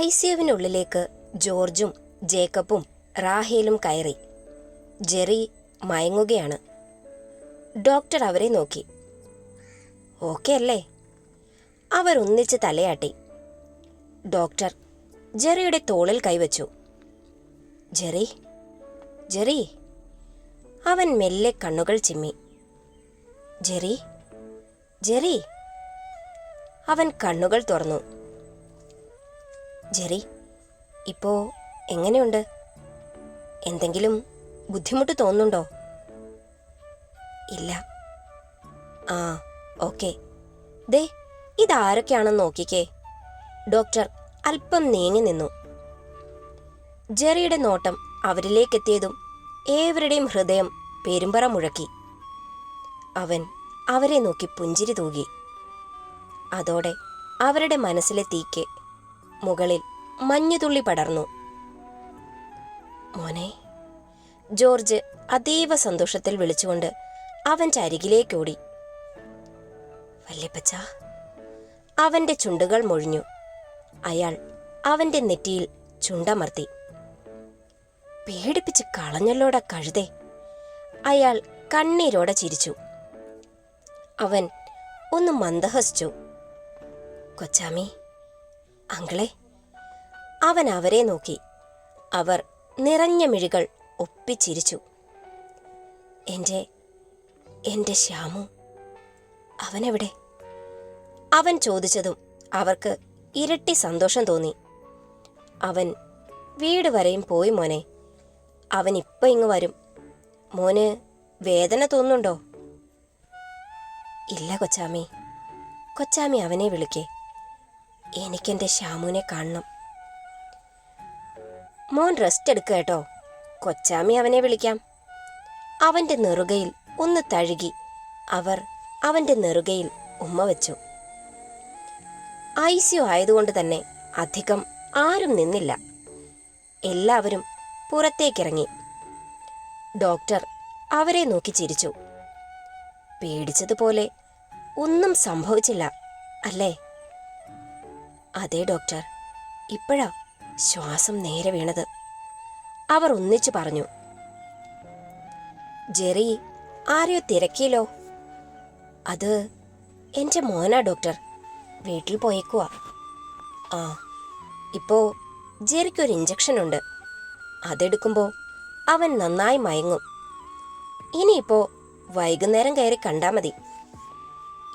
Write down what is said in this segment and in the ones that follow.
ഐസിയുവിനുള്ളിലേക്ക് ജോർജും ജേക്കബും റാഹേലും കയറി. Jerry മയങ്ങുകയാണ്. Doctor അവരെ നോക്കി. ഓക്കെ അല്ലേ? അവർ ഒന്നിച്ച് തലയാട്ടി. ഡോക്ടർ ജെറിയുടെ തോളിൽ കൈവച്ചു. Jerry, Jerry. അവൻ മെല്ലെ കണ്ണുകൾ ചിമ്മി. Jerry, Jerry. അവൻ കണ്ണുകൾ തുറന്നു. ജെറി, ഇപ്പോ എങ്ങനെയുണ്ട്? എന്തെങ്കിലും ബുദ്ധിമുട്ട് തോന്നുന്നുണ്ടോ? ഇല്ല. ആ, ഓക്കെ. ദേ, ഇതാരൊക്കെയാണെന്ന് നോക്കിക്കേ. ഡോക്ടർ അല്പം നീങ്ങി നിന്നു. ജെറിയുടെ നോട്ടം അവരിലേക്കെത്തിയതും ഏവരുടെയും ഹൃദയം പെരുമ്പറ മുഴക്കി. അവൻ അവരെ നോക്കി പുഞ്ചിരി തൂകി. അതോടെ അവരുടെ മനസ്സിലെ തീക്ക് മുകളിൽ മഞ്ഞുതുള്ളി പടർന്നു. മോനെ, ജോർജ് അതീവ സന്തോഷത്തിൽ വിളിച്ചുകൊണ്ട് അവൻ്റെ അരികിലേക്കോടി. വല്യപ്പച്ച. അവൻ്റെ ചുണ്ടുകൾ മൊഴിഞ്ഞു. അയാൾ അവൻ്റെ നെറ്റിയിൽ ചുണ്ടമർത്തി. പേടിപ്പിച്ച് കളഞ്ഞല്ലോടാ കഴുതേ. അയാൾ കണ്ണീരോടെ ചിരിച്ചു. അവൻ ഒന്ന് മന്ദഹസിച്ചു. കൊച്ചാമി, അങ്കിളെ. അവൻ അവരെ നോക്കി. അവർ നിറഞ്ഞ മിഴികൾ ഒപ്പിച്ചിരിച്ചു. എൻ്റെ ശ്യാമു, അവനെവിടെ? അവൻ ചോദിച്ചതും അവർക്ക് ഇരട്ടി സന്തോഷം തോന്നി. അവൻ വീട് വരെയും പോയി മോനെ. അവൻ ഇപ്പം ഇങ്ങ് വരും. മോന് വേദന തോന്നുന്നുണ്ടോ? ഇല്ല കൊച്ചാമി. കൊച്ചാമി അവനെ വിളിക്കേ. എനിക്കെൻ്റെ ശ്യാമുവിനെ കാണണം. മോൻ റെസ്റ്റ് എടുക്കുക കേട്ടോ. കൊച്ചാമി അവനെ വിളിക്കാം. അവൻ്റെ നെറുകയിൽ ഒന്ന് തഴുകി അവർ അവൻ്റെ നെറുകയിൽ ഉമ്മ വെച്ചു. ഐസിയു ആയതുകൊണ്ട് തന്നെ അധികം ആരും നിന്നില്ല. എല്ലാവരും പുറത്തേക്കിറങ്ങി. ഡോക്ടർ അവരെ നോക്കി ചിരിച്ചു. പേടിച്ചതുപോലെ ഒന്നും സംഭവിച്ചില്ല അല്ലേ? അതെ ഡോക്ടർ, ഇപ്പോഴാ ശ്വാസം നേരെ വീണത്. അവർ ഒന്നിച്ചു പറഞ്ഞു. ജെറി ആരെയോ തിരക്കിയല്ലോ. അത് എൻ്റെ മോനാ ഡോക്ടർ. വീട്ടിൽ പോയേക്കുവാ. ആ, ഇപ്പോൾ ജെറിക്കൊരു ഇഞ്ചക്ഷൻ ഉണ്ട്. അതെടുക്കുമ്പോൾ അവൻ നന്നായി മയങ്ങും. ഇനിയിപ്പോൾ വൈകുന്നേരം കയറി കണ്ടാൽ മതി.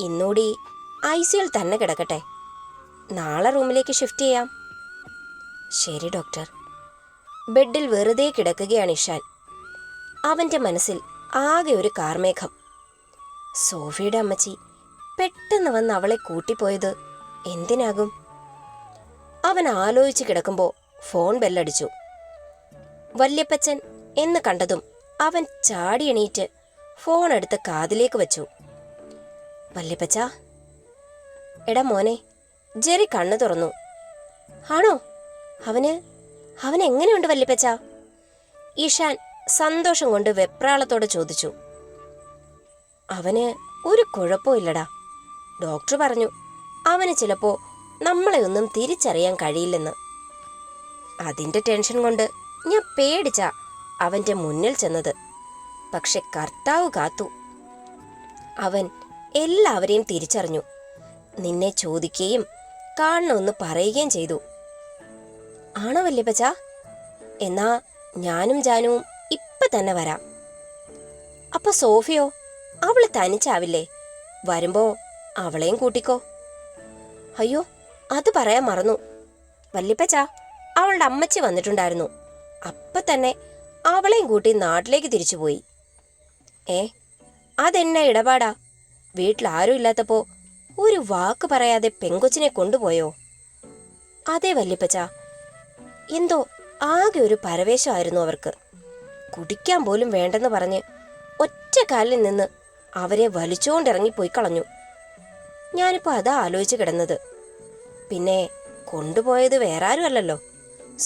ഇന്നൂടി ഐസിയുയിൽ തന്നെ കിടക്കട്ടെ. നാളെ റൂമിലേക്ക് ഷിഫ്റ്റ് ചെയ്യാം. ശരി ഡോക്ടർ. ബെഡിൽ വെറുതെ കിടക്കുകയാണ് ഇഷാൻ. അവൻ്റെ മനസ്സിൽ ആകെ ഒരു കാർമേഘം. സോഫിയുടെ അമ്മച്ചി പെട്ടെന്ന് വന്ന് അവളെ കൂട്ടിപ്പോയത് എന്തിനാകും? അവൻ ആലോചിച്ച് കിടക്കുമ്പോൾ ഫോൺ ബെല്ലടിച്ചു. വല്യപ്പച്ചൻ എന്ന് കണ്ടതും അവൻ ചാടി എണീറ്റ് ഫോൺ എടുത്ത് കാതിലേക്ക് വെച്ചു. വല്യപ്പച്ച. എടാ മോനെ. ജെറി കണ്ണു തുറന്നു. ആണോ? അവൻ എങ്ങനെയുണ്ട് വല്യപ്പച്ച? ഇഷാൻ സന്തോഷം കൊണ്ട് വെപ്രാളത്തോടെ ചോദിച്ചു. അവന് ഒരു കുഴപ്പമില്ലടാ. ഡോക്ടർ പറഞ്ഞു അവന് ചിലപ്പോൾ നമ്മളെ ഒന്നും തിരിച്ചറിയാൻ കഴിയില്ലെന്ന്. അതിൻ്റെ ടെൻഷൻ കൊണ്ട് ഞാൻ പേടിച്ചാ അവൻ്റെ മുന്നിൽ ചെന്നത്. പക്ഷെ കർത്താവ് കാത്തു. അവൻ എല്ലാവരെയും തിരിച്ചറിഞ്ഞു. നിന്നെ ചോദിക്കുകയും കാണണമെന്ന് പറയുകയും ചെയ്തു. ആണോ വല്യപ്പച്ച? എന്നാ ഞാനും ജാനുവും ഇപ്പം തന്നെ വരാം. അപ്പൊ സോഫിയോ? അവള് തനിച്ചാവില്ലേ? വരുമ്പോ അവളെയും കൂട്ടിക്കോ. അയ്യോ, അത് പറയാൻ മറന്നു. വല്യപ്പച്ച, അവളുടെ അമ്മച്ചി വന്നിട്ടുണ്ടായിരുന്നു. അപ്പം തന്നെ അവളെയും കൂട്ടി നാട്ടിലേക്ക് തിരിച്ചുപോയി. അതെന്നാ ഇടപാടാ? വീട്ടിലാരും ഇല്ലാത്തപ്പോൾ ഒരു വാക്ക് പറയാതെ പെങ്കൊച്ചിനെ കൊണ്ടുപോയോ? അതെ വല്യപ്പച്ച. എന്തോ ആകെ ഒരു പരവേശമായിരുന്നു അവർക്ക്. കുടിക്കാൻ പോലും വേണ്ടെന്ന് പറഞ്ഞ് ഒറ്റ കാലിൽ നിന്ന് അവരെ വലിച്ചുകൊണ്ടിറങ്ങിപ്പോയി കളഞ്ഞു. ഞാനിപ്പോൾ അതാ ആലോചിച്ച് കിടന്നത്. പിന്നെ കൊണ്ടുപോയത് വേറെ ആരും അല്ലല്ലോ,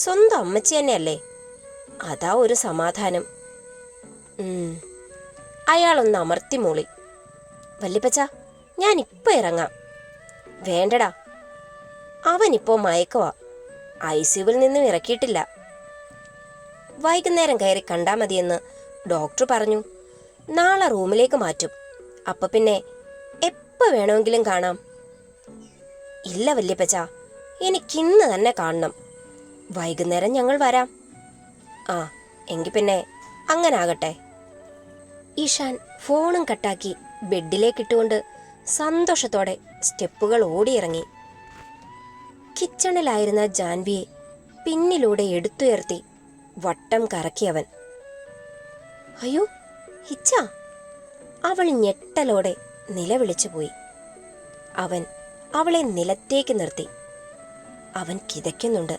സ്വന്തം അമ്മച്ചി തന്നെയല്ലേ. അതാ ഒരു സമാധാനം. അയാളൊന്ന് അമർത്തി മൂളി. വല്യപ്പച്ച, ഞാനിപ്പോൾ ഇറങ്ങാം. വേണ്ടടാ, അവനിപ്പോൾ മയക്കുവാ. ICUവിൽ നിന്നും ഇറക്കിയിട്ടില്ല. വൈകുന്നേരം കയറി കണ്ടാൽ മതിയെന്ന് ഡോക്ടർ പറഞ്ഞു. നാളെ റൂമിലേക്ക് മാറ്റും. അപ്പൊ പിന്നെ എപ്പോൾ വേണമെങ്കിലും കാണാം. ഇല്ല വല്യപ്പച്ച, എനിക്കിന്ന് തന്നെ കാണണം. വൈകുന്നേരം ഞങ്ങൾ വരാം. ആ, എങ്കിൽ പിന്നെ അങ്ങനെ ആകട്ടെ. ഈശാൻ ഫോണും കട്ടാക്കി ബെഡിലേക്കിട്ടുകൊണ്ട് സന്തോഷത്തോടെ സ്റ്റെപ്പുകൾ ഓടിയിറങ്ങി. കിച്ചണിലായിരുന്ന ജാൻവിയെ പിന്നിലൂടെ എടുത്തുയർത്തി വട്ടം കറക്കിയവൻ. അയ്യോ ഹിച്ച! അവൾ ഞെട്ടലോടെ നിലവിളിച്ചു പോയി. അവൻ അവളെ നിലത്തേക്ക് നിർത്തി. അവൻ കിതയ്ക്കുന്നുണ്ട്.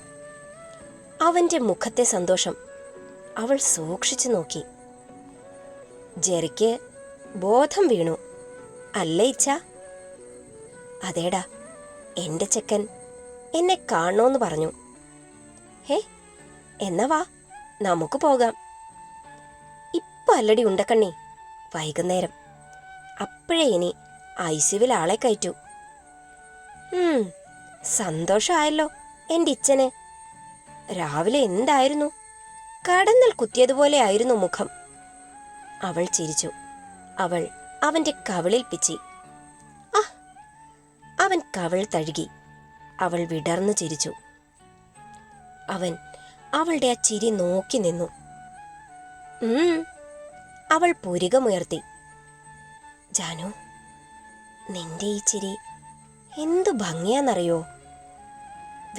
അവന്റെ മുഖത്തെ സന്തോഷം അവൾ സൂക്ഷിച്ചു നോക്കി. ജെറിക്ക് ബോധം വീണു അല്ലേ ഇച്ച? അതേടാ, എൻ്റെ ചെക്കൻ എന്നെ കാണണോന്ന് പറഞ്ഞു. ഹേ, എന്നാ വാ, നമുക്ക് പോകാം. ഇപ്പൊ അല്ലടി ഉണ്ടക്കണ്ണി, വൈകുന്നേരം. അപ്പോഴേ ഇനി ICUവിൽ ആളെ കയറ്റൂ. സന്തോഷമായല്ലോ എൻ്റെ ഇച്ചന്. രാവിലെ എന്തായിരുന്നു? കടന്നൽ കുത്തിയതുപോലെ ആയിരുന്നു മുഖം. അവൾ ചിരിച്ചു. അവൾ അവന്റെ കവിളിൽ പിച്ചി. ആ! അവൻ കവിൾ തഴുകി. അവൾ വിടർന്നു ചിരിച്ചു. അവൻ അവളുടെ ആ ചിരി നോക്കി നിന്നു. അവൾ പുരികമുയർത്തി. ജാനു, നിന്റെ ഈ ചിരി എന്തു ഭംഗിയാന്നറിയോ?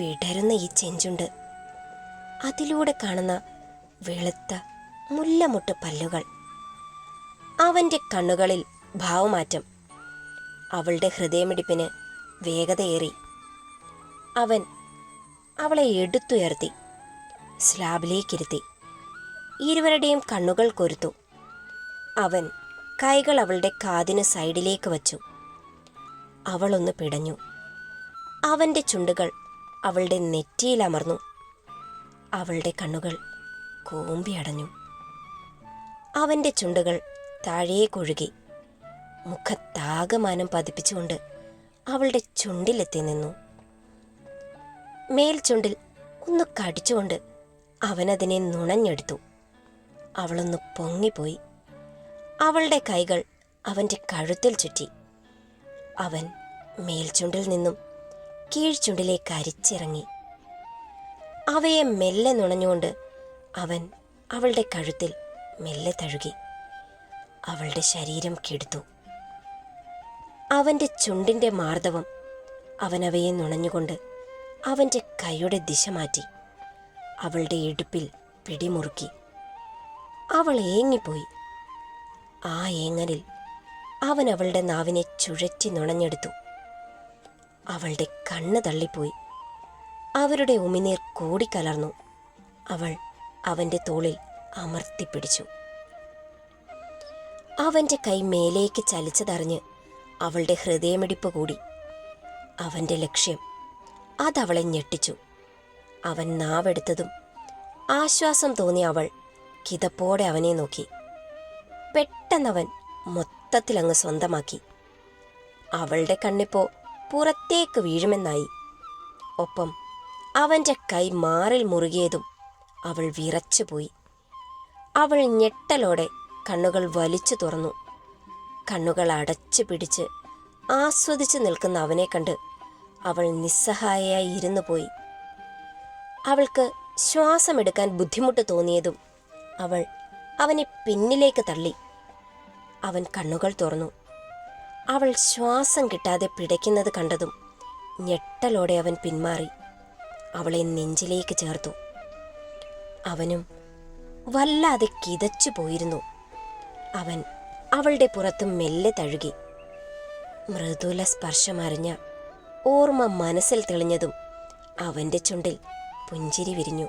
വിടരുന്ന ഈ ചെഞ്ചുണ്ട്, അതിലൂടെ കാണുന്ന വെളുത്ത മുല്ലമുട്ട് പല്ലുകൾ. അവന്റെ കണ്ണുകളിൽ ഭാവമാറ്റം. അവളുടെ ഹൃദയമിടിപ്പിന് വേഗതയേറി. അവൻ അവളെ എടുത്തുയർത്തി സ്ലാബിലേക്കിരുത്തി. ഇരുവരുടെയും കണ്ണുകൾ കൊരുത്തു. അവൻ കൈകൾ അവളുടെ കാതിന് സൈഡിലേക്ക് വച്ചു. അവളൊന്ന് പിടഞ്ഞു. അവന്റെ ചുണ്ടുകൾ അവളുടെ നെറ്റിയിലമർന്നു. അവളുടെ കണ്ണുകൾ കൂമ്പിയടഞ്ഞു. അവന്റെ ചുണ്ടുകൾ താഴേക്കൊഴുകി. മുഖത്താകമാനം പതിപ്പിച്ചുകൊണ്ട് അവളുടെ ചുണ്ടിലെത്തി നിന്നു. മേൽചുണ്ടിൽ ഒന്ന് കടിച്ചുകൊണ്ട് അവനതിനെ നുണഞ്ഞെടുത്തു. അവളൊന്ന് പൊങ്ങിപ്പോയി. അവളുടെ കൈകൾ അവന്റെ കഴുത്തിൽ ചുറ്റി. അവൻ മേൽചുണ്ടിൽ നിന്നും കീഴ്ചുണ്ടിലേക്ക് അരിച്ചിറങ്ങി. അവയെ മെല്ലെ നുണഞ്ഞുകൊണ്ട് അവൻ അവളുടെ കഴുത്തിൽ മെല്ലെ തഴുകി. അവളുടെ ശരീരം കെടുത്തു. അവന്റെ ചുണ്ടിന്റെ മാർദ്ദവം അവനവയെ നുണഞ്ഞുകൊണ്ട് അവന്റെ കൈയുടെ ദിശ മാറ്റി. അവളുടെ ഇടുപ്പിൽ പിടിമുറുക്കി. അവൾ ഏങ്ങിപ്പോയി. ആ ഏങ്ങലിൽ അവൻ അവളുടെ നാവിനെ ചുഴറ്റി നുണഞ്ഞെടുത്തു. അവളുടെ കണ്ണ് തള്ളിപ്പോയി. അവരുടെ ഉമിനീർ കൂടിക്കലർന്നു. അവൾ അവന്റെ തോളിൽ അമർത്തിപ്പിടിച്ചു. അവന്റെ കൈ മേലേക്ക് ചലിച്ചതറിഞ്ഞ് അവളുടെ ഹൃദയമിടിപ്പ് കൂടി. അവന്റെ ലക്ഷ്യം അതവളെ ഞെട്ടിച്ചു. അവൻ നാവെടുത്തതും ആശ്വാസം തോന്നിയ അവൾ കിതപ്പോടെ അവനെ നോക്കി. പെട്ടെന്നവൻ മൊത്തത്തിലങ്ങ് സ്വന്തമാക്കി. അവളുടെ കണ്ണിപ്പോ പുറത്തേക്ക് വീഴുമെന്നായി. ഒപ്പം അവന്റെ കൈ മാറിൽ മുറുകിയതും അവൾ വിറച്ചുപോയി. അവൾ ഞെട്ടലോടെ കണ്ണുകൾ വലിച്ചു തുറന്നു. കണ്ണുകൾ അടച്ചു പിടിച്ച് ആസ്വദിച്ചു നിൽക്കുന്ന അവനെ കണ്ട് അവൾ നിസ്സഹായയായി ഇരുന്നു പോയി. അവൾക്ക് ശ്വാസമെടുക്കാൻ ബുദ്ധിമുട്ട് തോന്നിയതും അവൾ അവനെ പിന്നിലേക്ക് തള്ളി. അവൻ കണ്ണുകൾ തുറന്നു. അവൾ ശ്വാസം കിട്ടാതെ പിടയ്ക്കുന്നത് കണ്ടതും ഞെട്ടലോടെ അവൻ പിന്മാറി അവളെ നെഞ്ചിലേക്ക് ചേർത്തു. അവനും വല്ലാതെ കിതച്ചു പോയിരുന്നു. അവൻ അവളുടെ പുറത്ത് മെല്ലെ തഴുകി. മൃദുല സ്പർശമറിഞ്ഞ ഓർമ്മ മനസ്സിൽ തെളിഞ്ഞതും അവന്റെ ചുണ്ടിൽ പുഞ്ചിരി വിരിഞ്ഞു.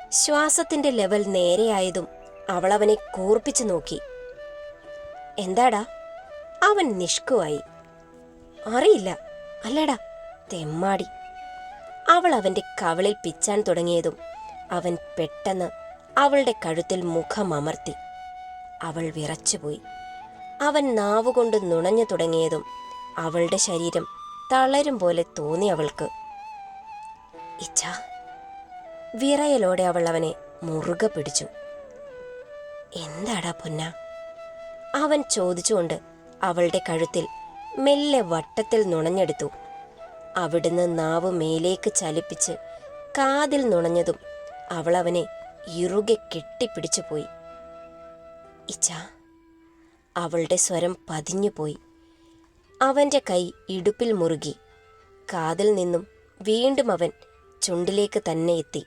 ശ്വാസത്തിന്റെ ലെവൽ നേരെയായതും അവളവനെ കൂർപ്പിച്ചു നോക്കി. എന്താടാ? അവൻ നിഷ്കുവായി. അറിയില്ല. അല്ലടാ, തെമ്മാടി. അവൾ അവന്റെ കവിളിൽ പിച്ചാൻ തുടങ്ങിയതും അവൻ പെട്ടെന്ന് അവളുടെ കഴുത്തിൽ മുഖം അമർത്തി. അവൾ വിറച്ചുപോയി. അവൻ നാവുകൊണ്ട് നുണഞ്ഞു തുടങ്ങിയതും അവളുടെ ശരീരം തളരും പോലെ തോന്നി അവൾക്ക്. ഇച്ഛ. വിറയലോടെ അവൾ അവനെ മുറുകെ പിടിച്ചു. എന്താടാ പൊന്ന? അവൻ ചോദിച്ചുകൊണ്ട് അവളുടെ കഴുത്തിൽ മെല്ലെ വട്ടത്തിൽ നുണഞ്ഞെടുത്തു. അവിടുന്ന് നാവ് മേലേക്ക് ചലിപ്പിച്ച് കാതിൽ നുണഞ്ഞതും അവൾ അവനെ ഇറുകെ കെട്ടിപ്പിടിച്ചു പോയി. ഇച്ഛ. അവളുടെ സ്വരം പതിഞ്ഞുപോയി. അവൻ്റെ കൈ ഇടുപ്പിൽ മുറുകി. കാതിൽ നിന്നും വീണ്ടും അവൻ ചുണ്ടിലേക്ക് തന്നെ എത്തി.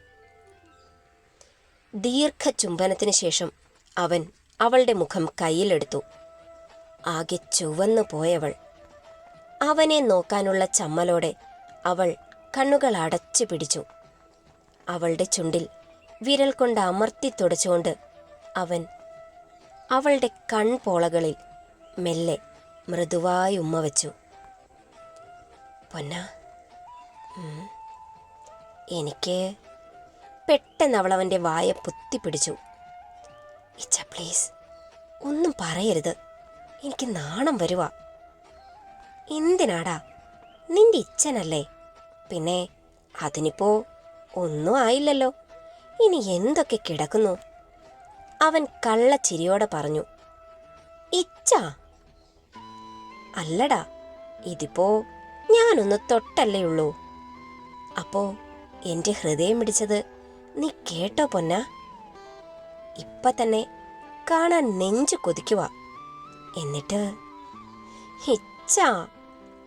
ദീർഘചുംബനത്തിന് ശേഷം അവൻ അവളുടെ മുഖം കയ്യിലെടുത്തു. ആകെ ചുവന്നു പോയവൾ. അവനെ നോക്കാനുള്ള ചമ്മലോടെ അവൾ കണ്ണുകൾ അടച്ചു പിടിച്ചു. അവളുടെ ചുണ്ടിൽ വിരൽ കൊണ്ട് അമർത്തി തുടച്ചുകൊണ്ട് അവൻ അവളുടെ കൺപോളകളിൽ മെല്ലെ മൃദുവായി ഉമ്മ വച്ചു. പൊന്ന, എനിക്ക്. പെട്ടെന്ന് അവൾ അവൻ്റെ വായ പൊത്തിപ്പിടിച്ചു. ഇച്ഛ പ്ലീസ്, ഒന്നും പറയരുത്, എനിക്ക് നാണം വരുവാ. എന്തിനാടാ? നിന്റെ ഇച്ഛനല്ലേ? പിന്നെ അതിനിപ്പോ ഒന്നും ആയില്ലല്ലോ. ഇനി എന്തൊക്കെ കിടക്കുന്നു? അവൻ കള്ളച്ചിരിയോടെ പറഞ്ഞു. ഇച്ഛ? അല്ലടാ, ഇതിപ്പോ ഞാനൊന്ന് തൊട്ടല്ലേ ഉള്ളൂ. അപ്പോ എൻ്റെ ഹൃദയം പിടിച്ചത് നീ കേട്ടോ പൊന്ന? ഇപ്പൊ തന്നെ കാണാൻ നെഞ്ചു കൊതിക്കുക. എന്നിട്ട് ഇച്ഛ.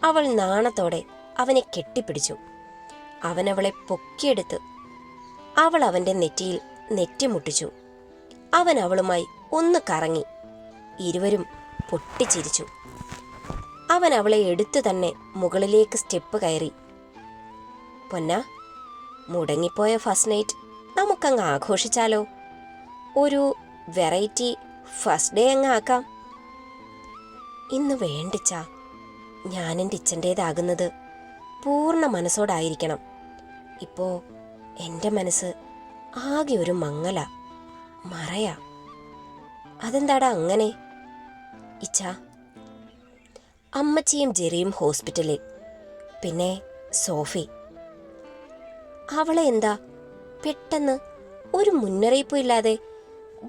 അവൾ നാണത്തോടെ അവനെ കെട്ടിപ്പിടിച്ചു. അവനവളെ പൊക്കിയെടുത്ത് അവൾ അവൻ്റെ നെറ്റിയിൽ നെറ്റിമുട്ടിച്ചു. അവൻ അവളുമായി ഒന്ന് കറങ്ങി. ഇരുവരും പൊട്ടിച്ചിരിച്ചു. അവൻ അവളെ എടുത്തു തന്നെ മുകളിലേക്ക് സ്റ്റെപ്പ് കയറി. പൊന്ന, മുടങ്ങിപ്പോയ ഫസ്റ്റ് നൈറ്റ് നമുക്കങ്ങ് ആഘോഷിച്ചാലോ? ഒരു വെറൈറ്റി ഫസ്റ്റ് ഡേ അങ്ങ് ആക്കാം. ഇന്ന് വേണ്ടിച്ച. ഞാനെൻ്റെ ഇച്ഛൻ്റേതാകുന്നത് പൂർണ്ണ മനസ്സോടായിരിക്കണം. ഇപ്പോ എൻ്റെ മനസ്സ് ആകെ ഒരു മങ്ങല, മറയാ. അതെന്താടാ അങ്ങനെ? ഇച്ഛ, അമ്മച്ചിയും ജെറിയും ഹോസ്പിറ്റലിൽ. പിന്നെ സോഫി. അവളെ എന്താ പെട്ടെന്ന് ഒരു മുന്നറിയിപ്പും ഇല്ലാതെ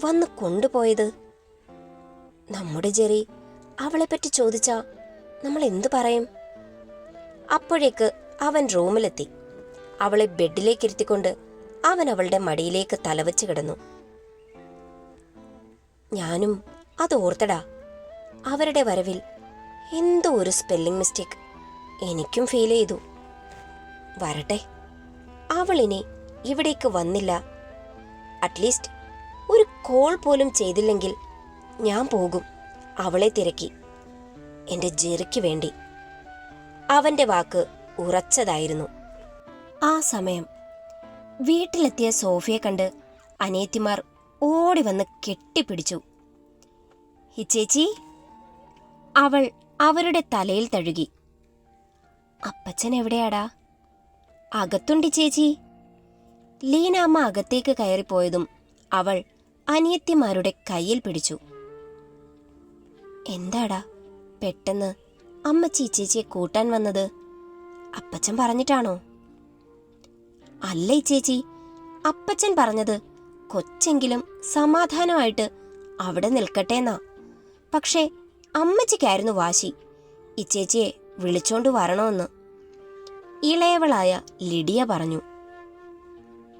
വന്ന് കൊണ്ടുപോയത്? നമ്മുടെ ജെറി അവളെപ്പറ്റി ചോദിച്ചാ നമ്മൾ എന്തു പറയും? അപ്പോഴേക്ക് അവൻ റൂമിലെത്തി. അവളെ ബെഡിലേക്ക് ഇരുത്തിക്കൊണ്ട് അവൻ അവളുടെ മടിയിലേക്ക് തലവച്ച് കിടന്നു. ഞാനും അത് ഓർത്തടാ. അവരുടെ വരവിൽ എന്തോ ഒരു സ്പെല്ലിംഗ് മിസ്റ്റേക്ക് എനിക്കും ഫീൽ ചെയ്തു. വരട്ടെ, അവളിനി ഇവിടേക്ക് വന്നില്ല. അറ്റ്ലീസ്റ്റ് ഒരു കോൾ പോലും ചെയ്തില്ലെങ്കിൽ ഞാൻ പോകും അവളെ തിരക്കി, എൻ്റെ ജെറിക്ക് വേണ്ടി. അവൻ്റെ വാക്ക് ഉറച്ചതായിരുന്നു. ആ സമയം വീട്ടിലെത്തിയ സോഫിയെ കണ്ട് അനിയത്തിമാർ ഓടി വന്ന് കെട്ടിപ്പിടിച്ചു. ഹിച്ചേച്ചി. അവൾ അവരുടെ തലയിൽ തഴുകി. അപ്പച്ചൻ എവിടെയാടാ? അകത്തുണ്ടി ചേച്ചി. ലീനാമ്മ അകത്തേക്ക് കയറിപ്പോയതും അവൾ അനിയത്തിമാരുടെ കയ്യിൽ പിടിച്ചു. എന്താടാ പെട്ടെന്ന് അമ്മച്ചി ചേച്ചിയെ കൂട്ടാൻ വന്നത്? അപ്പച്ചൻ പറഞ്ഞിട്ടാണോ? അല്ല ചേച്ചി, അപ്പച്ചൻ പറഞ്ഞത് കൊച്ചെങ്കിലും സമാധാനമായിട്ട് അവിടെ നിൽക്കട്ടേന്നാ. പക്ഷേ അമ്മച്ചിക്കായിരുന്നു വാശി ഇച്ചേച്ചിയെ വിളിച്ചോണ്ട് വരണമെന്ന്. ഇളയവളായ ലിഡിയ പറഞ്ഞു.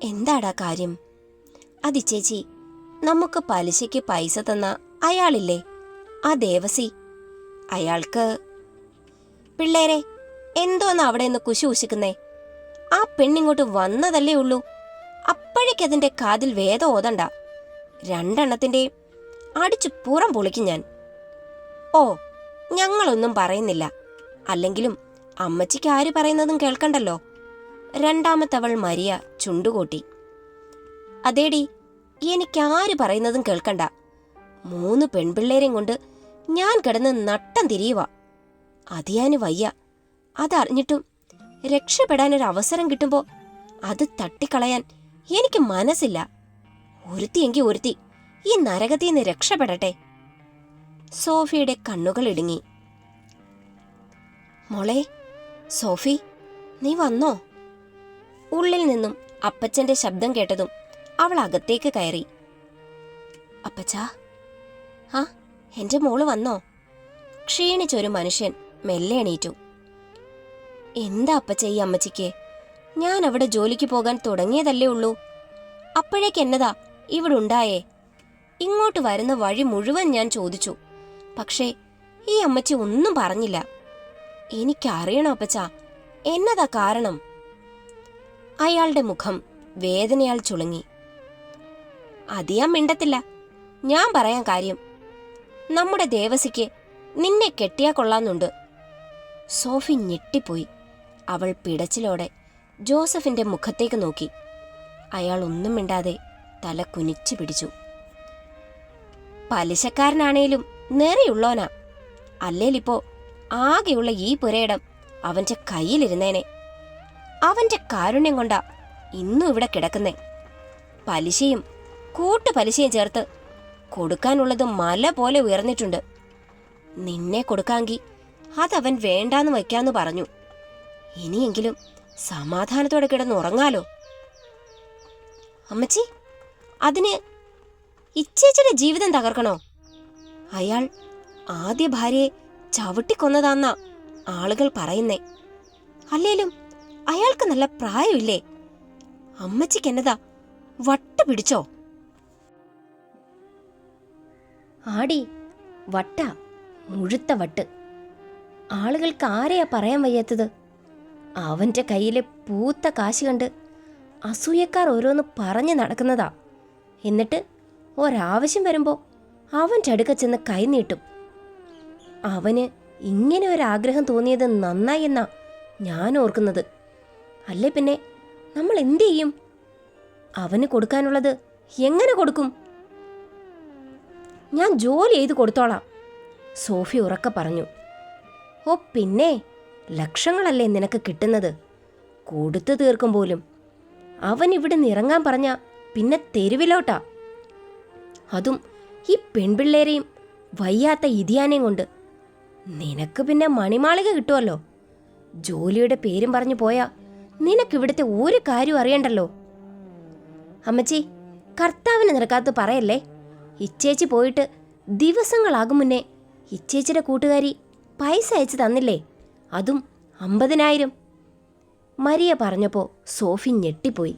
എന്താടാ കാര്യം? അതിച്ചേച്ചി, നമുക്ക് പലിശയ്ക്ക് പൈസ തന്ന അയാളില്ലേ, ആ ദേവസി. അയാൾക്ക്. പിള്ളേരെ, എന്തോന്ന് അവിടെ നിന്ന് കുശുകുശിക്കുന്നേ? ആ പെണ്ണിങ്ങോട്ട് വന്നതല്ലേ ഉള്ളൂ. അപ്പോഴേക്കതിൻ്റെ കാതിൽ വേദം ഓതണ്ട. രണ്ടെണ്ണത്തിൻ്റെയും അടിച്ചു പുറം പൊളിക്കും ഞാൻ. ഓ, ഞങ്ങളൊന്നും പറയുന്നില്ല. അല്ലെങ്കിലും അമ്മച്ചിക്ക് ആര് പറയുന്നതും കേൾക്കണ്ടല്ലോ. രണ്ടാമത്തവൾ മരിയ ചുണ്ടുകൂട്ടി. അതേടി, എനിക്കാര് പറയുന്നതും കേൾക്കണ്ട. 3 പെൺപിള്ളേരെയും കൊണ്ട് ഞാൻ കിടന്ന് നട്ടം തിരിയുക. അതിയാന് വയ്യ. അതറിഞ്ഞിട്ടും രക്ഷപ്പെടാനൊരവസരം കിട്ടുമ്പോ അത് തട്ടിക്കളയാൻ എനിക്ക് മനസ്സില്ല. ഒരുത്തിയെങ്കിൽ ഒരുത്തി ഈ നരകത്തിൽ നിന്ന് രക്ഷപ്പെടട്ടെ. സോഫിയുടെ കണ്ണുകൾ ഇടുങ്ങി. മോളെ സോഫി, നീ വന്നോ? ഉള്ളിൽ നിന്നും അപ്പച്ചന്റെ ശബ്ദം കേട്ടതും അവൾ അകത്തേക്ക് കയറി. അപ്പച്ചാ, ആ എന്റെ മോള് വന്നോ? ക്ഷീണിച്ചൊരു മനുഷ്യൻ മെല്ലെ എണീറ്റു. എന്താ അപ്പച്ച ഈ അമ്മച്ചിക്ക്? ഞാൻ അവിടെ ജോലിക്ക് പോകാൻ തുടങ്ങിയതല്ലേ ഉള്ളൂ. അപ്പോഴേക്ക് എന്നതാ ഇവിടെ ഉണ്ടായേ? ഇങ്ങോട്ട് വരുന്ന വഴി മുഴുവൻ ഞാൻ ചോദിച്ചു. പക്ഷേ ഈ അമ്മച്ചി ഒന്നും പറഞ്ഞില്ല. എനിക്കറിയണം അപ്പച്ച, എന്നതാ കാരണം? അയാളുടെ മുഖം വേദനയാൽ ചുളുങ്ങി. അതിയാൻ മിണ്ടത്തില്ല. ഞാൻ പറയാൻ കാര്യം, നമ്മുടെ ദേവസിക്ക് നിന്നെ കെട്ടിയാ കൊള്ളാന്നുണ്ട്. സോഫി ഞെട്ടിപ്പോയി. അവൾ പിടച്ചിലോടെ ജോസഫിന്റെ മുഖത്തേക്ക് നോക്കി. അയാൾ ഒന്നും മിണ്ടാതെ തല കുനിച്ചു പിടിച്ചു. പലിശക്കാരനാണേലും നേരെയുള്ളോനാ. അല്ലേലിപ്പോ ആകെയുള്ള ഈ പുരയിടം അവന്റെ കയ്യിലിരുന്നേനെ. അവന്റെ കാരുണ്യം കൊണ്ടാ ഇന്നും ഇവിടെ കിടക്കുന്നേ. പലിശയും കൂട്ടുപലിശയും ചേർത്ത് കൊടുക്കാനുള്ളത് മല പോലെ ഉയർന്നിട്ടുണ്ട്. നിന്നെ കൊടുക്കാങ്കി അതവൻ വേണ്ടാന്ന് വയ്ക്കാന്ന് പറഞ്ഞു. ഇനിയെങ്കിലും സമാധാനത്തോടെ കിടന്നുറങ്ങാലോ. അമ്മച്ചി, അതിന് ഇച്ചേച്ചിയുടെ ജീവിതം തകർക്കണോ? അയാൾ ആദ്യ ഭാര്യയെ ചവിട്ടിക്കൊന്നതാന്നാ ആളുകൾ പറയുന്നേ. അല്ലേലും അയാൾക്ക് നല്ല പ്രായമില്ലേ? അമ്മച്ചിക്കെന്നതാ വട്ട് പിടിച്ചോ? ആടി, വട്ട, മുഴുത്ത വട്ട്. ആളുകൾക്ക് ആരെയാ പറയാൻ വയ്യാത്തത്? അവന്റെ കയ്യിലെ പൂത്ത കാശ് കണ്ട് അസൂയക്കാർ ഓരോന്ന് പറഞ്ഞു നടക്കുന്നതാ. എന്നിട്ട് ഒരാവശ്യം വരുമ്പോ അവൻ്റെ അടുക്ക ചെന്ന് കൈനീട്ടും. അവന് ഇങ്ങനെ ഒരാഗ്രഹം തോന്നിയത് നന്നായി എന്നാ ഞാൻ ഓർക്കുന്നത്. അല്ലേ പിന്നെ നമ്മൾ എന്തു ചെയ്യും? അവന് കൊടുക്കാനുള്ളത് എങ്ങനെ കൊടുക്കും? ഞാൻ ജോലി ചെയ്ത് കൊടുത്തോളാം, സോഫി ഉറക്കെ പറഞ്ഞു. ഓ പിന്നെ, ലക്ഷങ്ങളല്ലേ നിനക്ക് കിട്ടുന്നത്, കൊടുത്തു തീർക്കും പോലും. അവൻ ഇവിടെ നിറങ്ങാൻ പറഞ്ഞ പിന്നെ തെരുവിലോട്ടാ. അതും ഈ പെൺപിള്ളേരെയും വയ്യാത്ത ഇതിയാനെയും കൊണ്ട്. നിനക്ക് പിന്നെ മണിമാളിക കിട്ടുമല്ലോ. ജോലിയുടെ പേരും പറഞ്ഞു പോയാ നിനക്കിവിടുത്തെ ഒരു കാര്യം അറിയണ്ടല്ലോ. അമ്മച്ചി, കർത്താവിന് നിരക്കാത്ത പറയല്ലേ. ഇച്ചേച്ചി പോയിട്ട് ദിവസങ്ങളാകും മുന്നേ ഇച്ചേച്ചിയുടെ കൂട്ടുകാരി പൈസ അയച്ചു തന്നില്ലേ, അതും 50,000. മരിയ പറഞ്ഞപ്പോൾ സോഫി ഞെട്ടിപ്പോയി.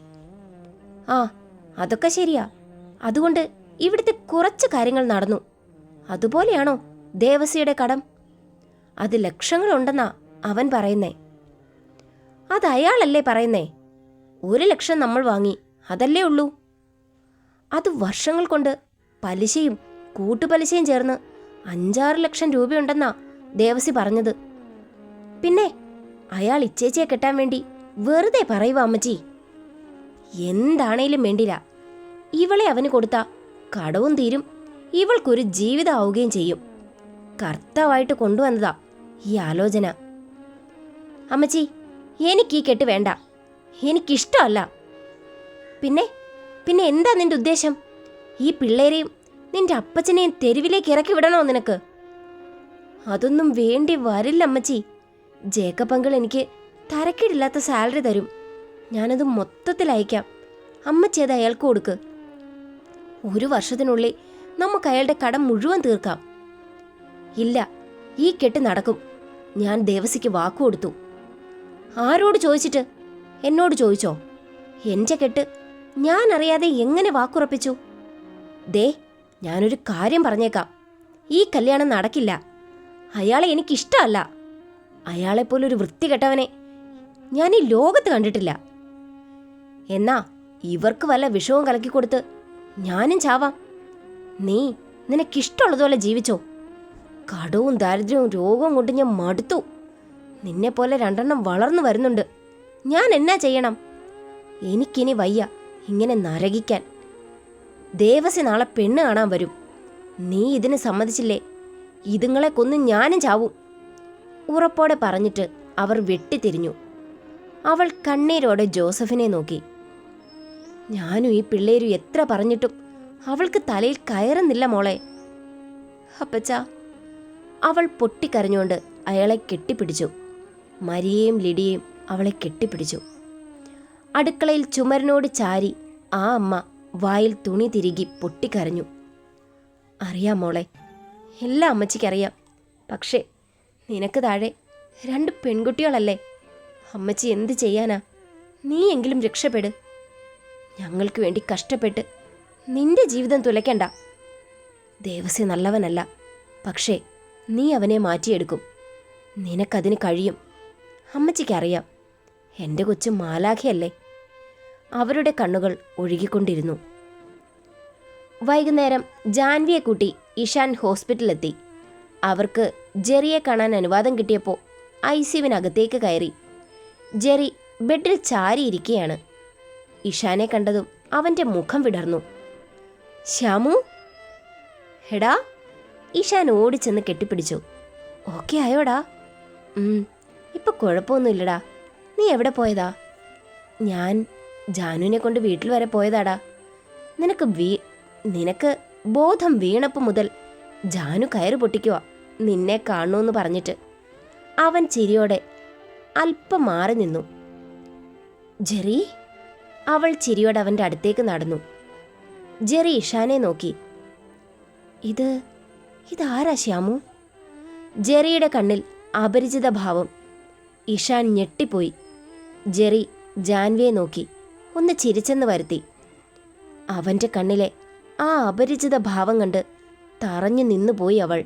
ആ, അതൊക്കെ ശരിയാ. അതുകൊണ്ട് ഇവിടുത്തെ കുറച്ച് കാര്യങ്ങൾ നടന്നു. അതുപോലെയാണോ ദേവസിയുടെ കടം? അത് ലക്ഷങ്ങളുണ്ടെന്നാ അവൻ പറയുന്നേ. അതയാളല്ലേ പറയുന്നേ. 1,00,000 നമ്മൾ വാങ്ങി, അതല്ലേ ഉള്ളൂ. അത് വർഷങ്ങൾ കൊണ്ട് പലിശയും കൂട്ടുപലിശയും ചേർന്ന് 5-6 ലക്ഷം രൂപയുണ്ടെന്നാ ദേവസി പറഞ്ഞത്. പിന്നെ അയാൾ ഇച്ചേച്ചിയെ കെട്ടാൻ വേണ്ടി വെറുതെ പറയുക അമ്മച്ചി. എന്താണേലും വേണ്ടില്ല, ഇവളെ അവന് കൊടുത്താ കടവും തീരും, ഇവൾക്കൊരു ജീവിതം ആവുകയും ചെയ്യും. കർത്താവായിട്ട് കൊണ്ടുവന്നതാ ഈ ആലോചന. അമ്മച്ചി, എനിക്കീ കെട്ട് വേണ്ട, എനിക്കിഷ്ടമല്ല. പിന്നെ പിന്നെ എന്താ നിന്റെ ഉദ്ദേശം? ഈ പിള്ളേരെയും നിന്റെ അപ്പച്ചനെയും തെരുവിലേക്ക് ഇറക്കി വിടണോ നിനക്ക്? അതൊന്നും വേണ്ടി വരില്ല അമ്മച്ചി. ജേക്കബ് അങ്കിൾ എനിക്ക് തരക്കേടില്ലാത്ത സാലറി തരും. ഞാനത് മൊത്തത്തിൽ അയക്കാം. അമ്മച്ചി അത് അയാൾക്ക് കൊടുക്ക്. 1 വർഷത്തിനുള്ളിൽ നമുക്ക് അയാളുടെ കടം മുഴുവൻ തീർക്കാം. ഇല്ല, ഈ കെട്ട് നടക്കും. ഞാൻ ദേവസിക്ക് വാക്കു കൊടുത്തു. ആരോട് ചോദിച്ചിട്ട്? എന്നോട് ചോദിച്ചോ? എൻ്റെ കെട്ട് ഞാൻ അറിയാതെ എങ്ങനെ വാക്കുറപ്പിച്ചു? ദേ, ഞാനൊരു കാര്യം പറഞ്ഞേക്കാം, ഈ കല്യാണം നടക്കില്ല. അയാളെ എനിക്കിഷ്ടമല്ല. അയാളെപ്പോലൊരു വൃത്തികെട്ടവനെ ഞാൻ ഈ ലോകത്ത് കണ്ടിട്ടില്ല. എന്നാ ഇവർക്ക് വല്ല വിഷവും കലക്കിക്കൊടുത്ത് ഞാനും ചാവാം. നീ നിനക്കിഷ്ടമുള്ളതുപോലെ ജീവിച്ചോ. കടവും ദാരിദ്ര്യവും രോഗവും കൊണ്ട് ഞാൻ മടുത്തു. നിന്നെപ്പോലെ 2 വളർന്നു വരുന്നുണ്ട്. ഞാൻ എന്നാ ചെയ്യണം? എനിക്കിനി വയ്യ ഇങ്ങനെ നരകിക്കാൻ. ദേവസി നാളെ പെണ്ണ് കാണാൻ വരും. നീ ഇതിന് സമ്മതിച്ചില്ലേ, ഇതുങ്ങളെ കൊന്ന് ഞാനും ചാവും. ഉറപ്പോടെ പറഞ്ഞിട്ട് അവർ വെട്ടിത്തിരിഞ്ഞു. അവൾ കണ്ണീരോടെ ജോസഫിനെ നോക്കി. ഞാനും ഈ പിള്ളേരും എത്ര പറഞ്ഞിട്ടും അവൾക്ക് തലയിൽ കയറുന്നില്ല മോളെ. അപ്പച്ച, അവൾ പൊട്ടിക്കരഞ്ഞുകൊണ്ട് അയാളെ കെട്ടിപ്പിടിച്ചു. മരിയയും ലിഡിയയും അവളെ കെട്ടിപ്പിടിച്ചു. അടുക്കളയിൽ ചുമരിനോട് ചാരി ആ അമ്മ വായിൽ തുണി തിരുകി പൊട്ടിക്കരഞ്ഞു. അറിയാം മോളെ, എല്ലാം അമ്മച്ചിക്കറിയാം. പക്ഷേ നിനക്ക് താഴെ 2 പെൺകുട്ടികളല്ലേ. അമ്മച്ചി എന്ത് ചെയ്യാനാ? നീയെങ്കിലും രക്ഷപ്പെട്. ഞങ്ങൾക്ക് വേണ്ടി കഷ്ടപ്പെട്ട് നിന്റെ ജീവിതം തുലയ്ക്കണ്ട. ദേവസ്യ നല്ലവനല്ല, പക്ഷേ നീ അവനെ മാറ്റിയെടുക്കും. നിനക്കതിന് കഴിയും. അമ്മച്ചിക്കറിയാം. എൻ്റെ കൊച്ചു മാലാഖയല്ലേ. അവരുടെ കണ്ണുകൾ ഒഴുകിക്കൊണ്ടിരുന്നു. വൈകുന്നേരം ജാൻവിയെ കൂട്ടി ഇഷാൻ ഹോസ്പിറ്റലിലെത്തി. അവർക്ക് ജെറിയെ കാണാൻ അനുവാദം കിട്ടിയപ്പോൾ ICUവിനകത്തേക്ക് കയറി. ജെറി ബെഡിൽ ചാരിയിരിക്കുകയാണ്. ഇഷാനെ കണ്ടതും അവൻ്റെ മുഖം വിടർന്നു. ശ്യാമു, എടാ. ഇഷാൻ ഓടിച്ചെന്ന് കെട്ടിപ്പിടിച്ചു. ഓക്കെ ആയോടാ? ഇപ്പൊ കുഴപ്പമൊന്നുമില്ലടാ. നീ എവിടെ പോയതാ? ഞാൻ ജാനുവിനെ കൊണ്ട് വീട്ടിൽ വരെ പോയതാടാ. നിനക്ക് ബോധം വീണപ്പോൾ മുതൽ ജാനു കയറ് പൊട്ടിക്കുക നിന്നെ കാണണമെന്ന് പറഞ്ഞിട്ട്. അവൻ ചിരിയോടെ അല്പം മാറി നിന്നു. ജെറി. അവൾ ചിരിയോടെ അവൻ്റെ അടുത്തേക്ക് നടന്നു. ജെറി ഇഷാനെ നോക്കി. ഇതാരാ ശ്യാമു? ജെറിയുടെ കണ്ണിൽ അപരിചിത ഭാവം. ഇഷാൻ ഞെട്ടിപ്പോയി. ജെറി ജാൻവിയെ നോക്കി ഒന്ന് ചിരിച്ചെന്ന് വരുത്തി. അവൻ്റെ കണ്ണിലെ ആ അപരിചിത ഭാവം കണ്ട് തറഞ്ഞു നിന്നുപോയി അവൾ.